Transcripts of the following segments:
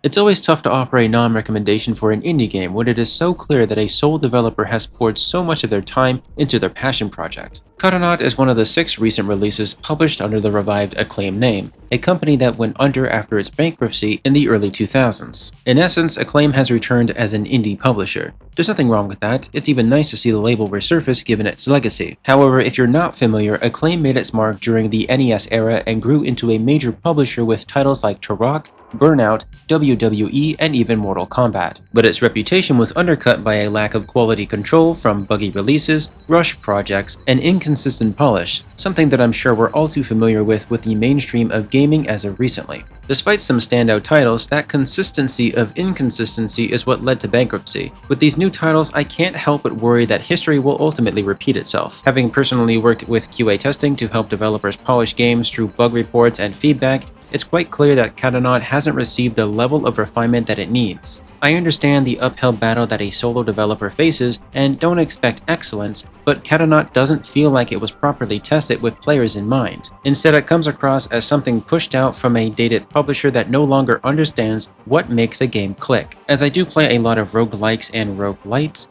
It's always tough to offer a non-recommendation for an indie game when it is so clear that a sole developer has poured so much of their time into their passion project. Katanaut is one of the 6 recent releases published under the revived Acclaim name, a company that went under after its bankruptcy in the early 2000s. In essence, Acclaim has returned as an indie publisher. There's nothing wrong with that, it's even nice to see the label resurface given its legacy. However, if you're not familiar, Acclaim made its mark during the NES era and grew into a major publisher with titles like Turok, Burnout, WWE, and even Mortal Kombat. But its reputation was undercut by a lack of quality control from buggy releases, rushed projects, and inconsistent polish, something that I'm sure we're all too familiar with the mainstream of gaming as of recently. Despite some standout titles, that consistency of inconsistency is what led to bankruptcy. With these new titles, I can't help but worry that history will ultimately repeat itself. Having personally worked with QA testing to help developers polish games through bug reports and feedback, it's quite clear that Katanaut hasn't received the level of refinement that it needs. I understand the uphill battle that a solo developer faces and don't expect excellence, but Katanaut doesn't feel like it was properly tested with players in mind. Instead, it comes across as something pushed out from a dated publisher that no longer understands what makes a game click. As I do play a lot of roguelikes and roguelites,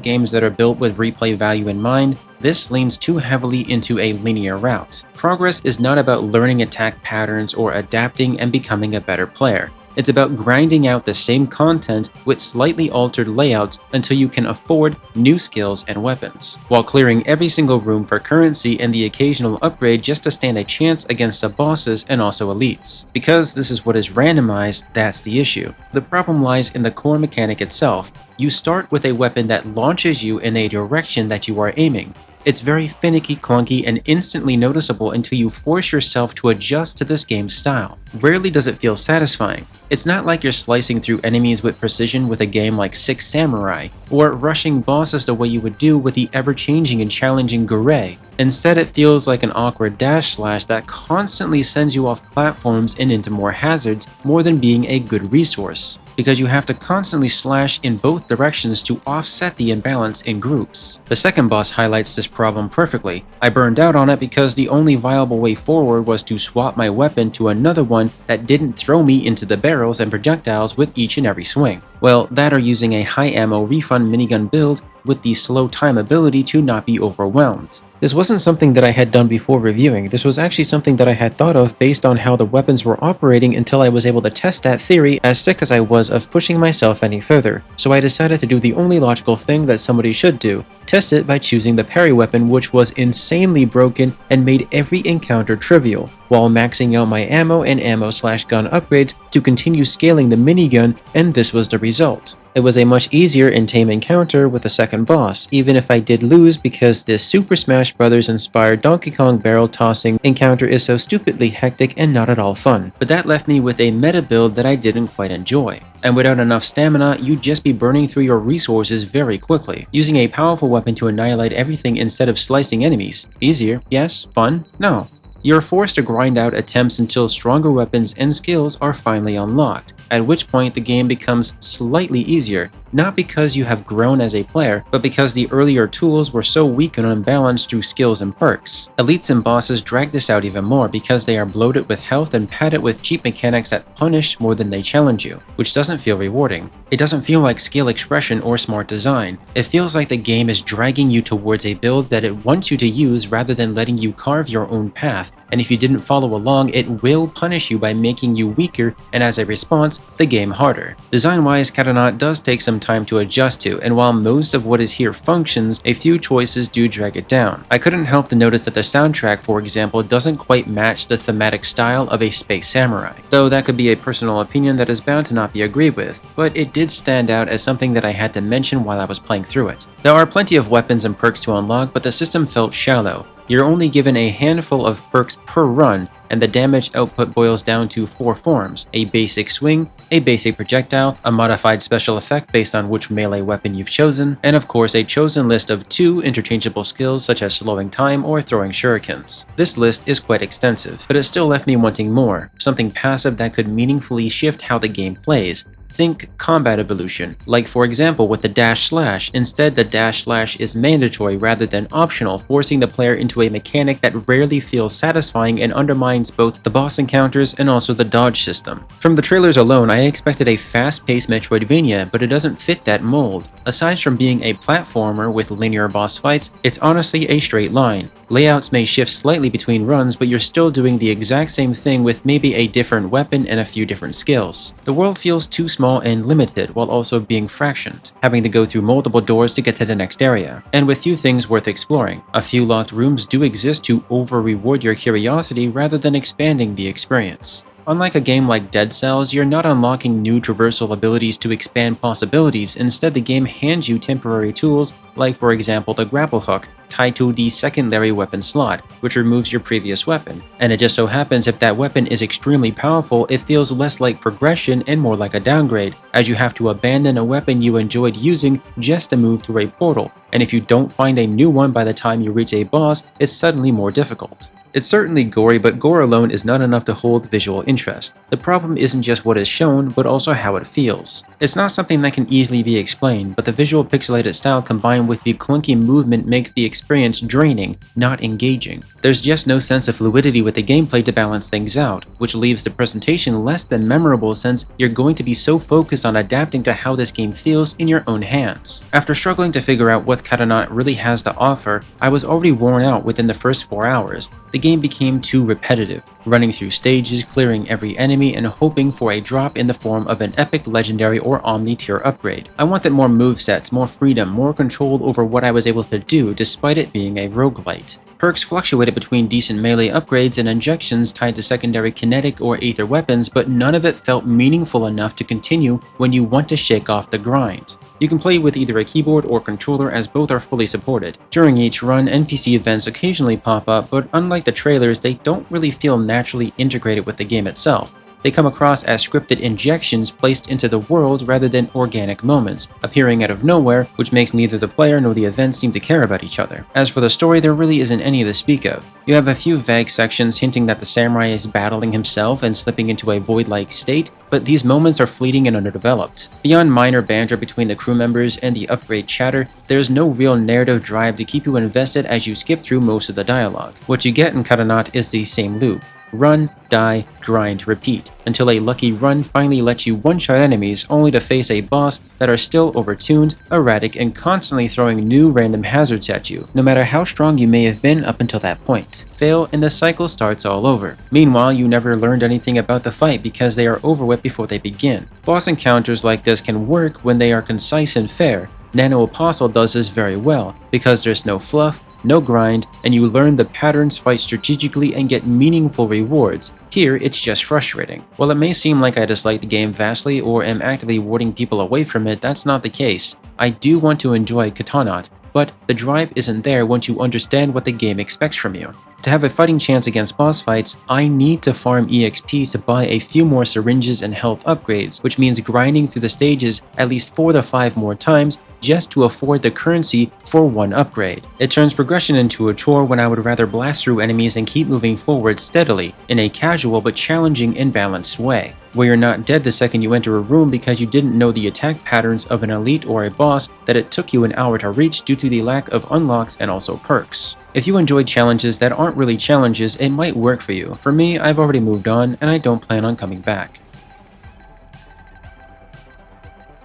games that are built with replay value in mind, this leans too heavily into a linear route. Progress is not about learning attack patterns or adapting and becoming a better player. It's about grinding out the same content with slightly altered layouts until you can afford new skills and weapons, while clearing every single room for currency and the occasional upgrade just to stand a chance against the bosses and also elites. Because this is what is randomized, that's the issue. The problem lies in the core mechanic itself. You start with a weapon that launches you in a direction that you are aiming. It's very finicky, clunky, and instantly noticeable until you force yourself to adjust to this game's style. Rarely does it feel satisfying. It's not like you're slicing through enemies with precision with a game like Six Samurai, or rushing bosses the way you would do with the ever-changing and challenging Gurei. Instead, it feels like an awkward dash slash that constantly sends you off platforms and into more hazards more than being a good resource, because you have to constantly slash in both directions to offset the imbalance in groups. The second boss highlights this problem perfectly. I burned out on it because the only viable way forward was to swap my weapon to another one that didn't throw me into the barrels and projectiles with each and every swing. Well, that or using a high ammo refund minigun build with the slow time ability to not be overwhelmed. This wasn't something that I had done before reviewing. This was actually something that I had thought of based on how the weapons were operating until I was able to test that theory, as sick as I was of pushing myself any further. So I decided to do the only logical thing that somebody should do: test it by choosing the parry weapon, which was insanely broken and made every encounter trivial, while maxing out my ammo and ammo/gun upgrades to continue scaling the minigun, and this was the result. It was a much easier and tame encounter with the second boss, even if I did lose because this Super Smash Bros. Inspired Donkey Kong barrel tossing encounter is so stupidly hectic and not at all fun. But that left me with a meta build that I didn't quite enjoy. And without enough stamina, you'd just be burning through your resources very quickly, using a powerful weapon to annihilate everything instead of slicing enemies. Easier, yes. Fun? No. You're forced to grind out attempts until stronger weapons and skills are finally unlocked, at which point the game becomes slightly easier, not because you have grown as a player, but because the earlier tools were so weak and unbalanced through skills and perks. Elites and bosses drag this out even more because they are bloated with health and padded with cheap mechanics that punish more than they challenge you, which doesn't feel rewarding. It doesn't feel like skill expression or smart design. It feels like the game is dragging you towards a build that it wants you to use rather than letting you carve your own path, and if you didn't follow along, it will punish you by making you weaker and, as a response, the game harder. Design-wise, Katanaut does take some time to adjust to, and while most of what is here functions, a few choices do drag it down. I couldn't help to notice that the soundtrack, for example, doesn't quite match the thematic style of a space samurai, though that could be a personal opinion that is bound to not be agreed with, but it did stand out as something that I had to mention while I was playing through it. There are plenty of weapons and perks to unlock, but the system felt shallow. You're only given a handful of perks per run, and the damage output boils down to 4 forms: a basic swing, a basic projectile, a modified special effect based on which melee weapon you've chosen, and of course a chosen list of 2 interchangeable skills such as slowing time or throwing shurikens. This list is quite extensive, but it still left me wanting more, something passive that could meaningfully shift how the game plays. Think combat evolution, like for example with the dash slash. Instead, the dash slash is mandatory rather than optional, forcing the player into a mechanic that rarely feels satisfying and undermines both the boss encounters and also the dodge system. From the trailers alone, I expected a fast-paced Metroidvania, but it doesn't fit that mold. Aside from being a platformer with linear boss fights, it's honestly a straight line. Layouts may shift slightly between runs, but you're still doing the exact same thing with maybe a different weapon and a few different skills. The world feels too small and limited while also being fractioned, having to go through multiple doors to get to the next area, and with few things worth exploring. A few locked rooms do exist to over-reward your curiosity rather than expanding the experience. Unlike a game like Dead Cells, you're not unlocking new traversal abilities to expand possibilities. Instead, the game hands you temporary tools, like for example the grapple hook, tied to the secondary weapon slot, which removes your previous weapon. And it just so happens if that weapon is extremely powerful, it feels less like progression and more like a downgrade, as you have to abandon a weapon you enjoyed using just to move through a portal. And if you don't find a new one by the time you reach a boss, it's suddenly more difficult. It's certainly gory, but gore alone is not enough to hold visual interest. The problem isn't just what is shown, but also how it feels. It's not something that can easily be explained, but the visual pixelated style combined with the clunky movement makes the experience draining, not engaging. There's just no sense of fluidity with the gameplay to balance things out, which leaves the presentation less than memorable since you're going to be so focused on adapting to how this game feels in your own hands. After struggling to figure out what Katanaut really has to offer, I was already worn out within the first 4 hours. The game became too repetitive, running through stages, clearing every enemy, and hoping for a drop in the form of an epic, legendary, or omni-tier upgrade. I wanted more movesets, more freedom, more control over what I was able to do despite it being a roguelite. Perks fluctuated between decent melee upgrades and injections tied to secondary kinetic or aether weapons, but none of it felt meaningful enough to continue when you want to shake off the grind. You can play with either a keyboard or controller as both are fully supported. During each run, NPC events occasionally pop up, but unlike the trailers, they don't really feel naturally integrated with the game itself. They come across as scripted injections placed into the world rather than organic moments, appearing out of nowhere, which makes neither the player nor the event seem to care about each other. As for the story, there really isn't any to speak of. You have a few vague sections hinting that the samurai is battling himself and slipping into a void-like state, but these moments are fleeting and underdeveloped. Beyond minor banter between the crew members and the upgrade chatter, there's no real narrative drive to keep you invested as you skip through most of the dialogue. What you get in Katanaut is the same loop. Run, die, grind, repeat, until a lucky run finally lets you one-shot enemies only to face a boss that are still overtuned, erratic, and constantly throwing new random hazards at you, no matter how strong you may have been up until that point. Fail and the cycle starts all over. Meanwhile, you never learned anything about the fight because they are over with before they begin. Boss encounters like this can work when they are concise and fair. Nano Apostle does this very well, because there's no fluff, no grind, and you learn the patterns, fight strategically, and get meaningful rewards. Here, it's just frustrating. While it may seem like I dislike the game vastly or am actively warding people away from it, that's not the case. I do want to enjoy Katanaut, but the drive isn't there once you understand what the game expects from you. To have a fighting chance against boss fights, I need to farm EXP to buy a few more syringes and health upgrades, which means grinding through the stages at least 4 to 5 more times just to afford the currency for one upgrade. It turns progression into a chore when I would rather blast through enemies and keep moving forward steadily, in a casual but challenging and balanced way, where you're not dead the second you enter a room because you didn't know the attack patterns of an elite or a boss that it took you an hour to reach due to the lack of unlocks and also perks. If you enjoy challenges that aren't really challenges, it might work for you. For me, I've already moved on and I don't plan on coming back.